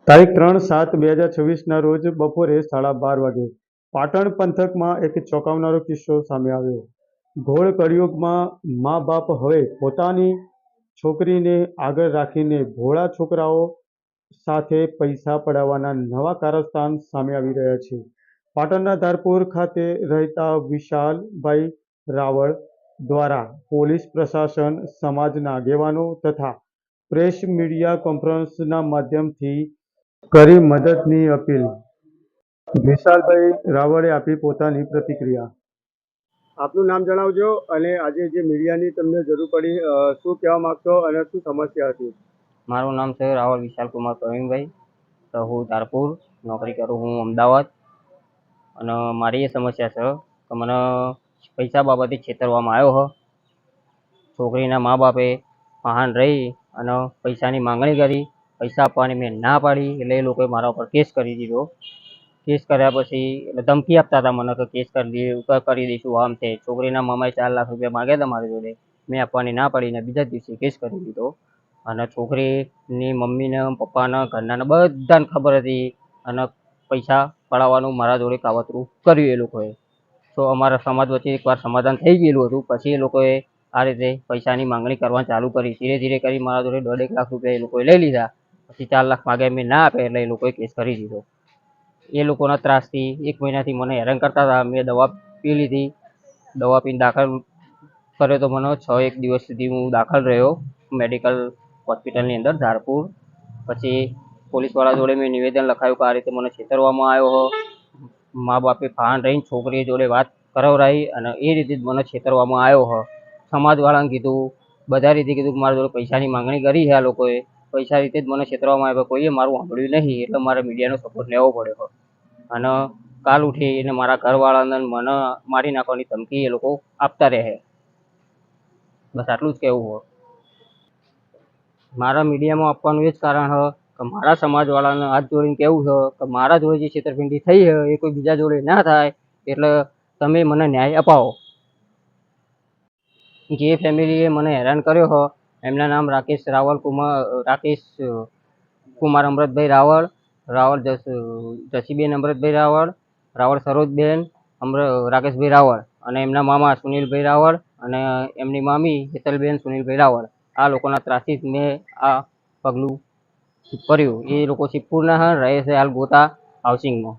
તારીખ 3/7/2026ના રોજ બપોરે 12:30 વાગે પાટણ પંથકમાં એક ચોંકાવનારો કિસ્સો સામે આવ્યો. ઘોર કળિયુગમાં મા બાપ હવે પોતાની છોકરીને આગળ રાખીને ભોળા છોકરાઓ સાથે પૈસા પડાવવાના નવા કારસ્તાન સામે આવી રહ્યા છે. પાટણના ધારપુર ખાતે રહેતા વિશાલભાઈ રાવળ દ્વારા પોલીસ પ્રશાસન, સમાજના આગેવાનો તથા પ્રેસ મીડિયા કોન્ફરન્સના માધ્યમથી કરી મદદની અપીલ. વિશાલભાઈ રાવળે આપી પોતાની પ્રતિક્રિયા. આપનું નામ જણાવજો અને આજે જે મીડિયાની તમને જરૂર પડી, શું કહેવા માંગતો અને શું સમસ્યા હતી? મારું નામ છે રાવળ વિશાલ કુમાર પ્રવીણભાઈ. તો હું ધારપુર નોકરી કરું, હું અમદાવાદ. અને મારી એ સમસ્યા છે કે મને પૈસા બાબતે છેતરવામાં આવ્યો હ. છોકરીના મા બાપે પહાણ રહી અને પૈસાની માંગણી કરી. પૈસા આપવાની મેં ના પાડી એટલે એ લોકોએ મારા ઉપર કેસ કરી દીધો. કેસ કર્યા પછી એટલે ધમકી આપતા હતા મને કે કેસ કરી દઈશું આમ છે. છોકરીના મામાએ 4 લાખ રૂપિયા માગ્યા હતા મારી જોડે. મેં આપવાની ના પાડીને બીજા દિવસે કેસ કરી દીધો. અને છોકરીની મમ્મીને, પપ્પાને, ઘરનાને બધાને ખબર હતી અને પૈસા પડાવવાનું મારા જોડે કાવતરું કર્યું એ લોકોએ. તો અમારા સમાજ વચ્ચે એકવાર સમાધાન થઈ ગયેલું હતું. પછી એ લોકોએ આ રીતે પૈસાની માંગણી કરવાનું ચાલુ કરી. ધીરે ધીરે કરી મારા જોડે 1.5 લાખ રૂપિયા એ લોકોએ લઈ લીધા. પછી 4 લાખ માગ્યા, મેં ના આપે એટલે એ લોકોએ કેસ કરી દીધો. એ લોકોના ત્રાસથી 1 મહિનાથી મને હેરાન કરતા હતા. મેં દવા પી લીધી. દવા પીને દાખલ કર્યો તો મને 6-1 દિવસ સુધી હું દાખલ રહ્યો મેડિકલ હોસ્પિટલની અંદર ધારપુર. પછી પોલીસવાળા જોડે મેં નિવેદન લખાયું કે આ રીતે મને છેતરવામાં આવ્યો હો. મા બાપે ફાન રહીને છોકરી જોડે વાત કરાવરાઈ અને એ રીતે જ મને છેતરવામાં આવ્યો હ. સમાજવાળાને કીધું, બધા રીતે કીધું કે મારા જોડે પૈસાની માંગણી કરી છે આ લોકોએ. પૈસા રીતે જ મને છેતરવામાં આવ્યો. કોઈએ મારું સાંભળ્યું નહીં એટલે મારે મીડિયાનો સપોર્ટ લેવો પડ્યો. અને કાલ ઉઠીને મારા ઘરવાળાને મને મારી નાખવાની ધમકી એ લોકો આપતા રહે. બસ આટલું જ કહેવું હોય. મારા મીડિયામાં આપવાનું એ જ કારણ છે કે મારા સમાજવાળાને હાથ જોડીને કહેવું છે કે મારા જોડે જે છેતરપિંડી થઈ છે એ કોઈ બીજા જોડે ના થાય. એટલે તમે મને ન્યાય અપાવો. જે ફેમિલીએ મને હેરાન કર્યો હો એમના નામ રાકેશ કુમાર અમૃતભાઈ રાવળ, રાવળ જસીબેન અમૃતભાઈ રાવળ, રાવળ સરોજબેન રાકેશભાઈ રાવળ અને એમના મામા સુનિલભાઈ રાવળ અને એમની મામી હેતલબેન સુનિલભાઈ રાવળ. આ લોકોના ત્રાસથી જ મેં આ પગલું ભર્યું. એ લોકો શિવપુરના રહે છે હાલ ગોતા હાઉસિંગમાં.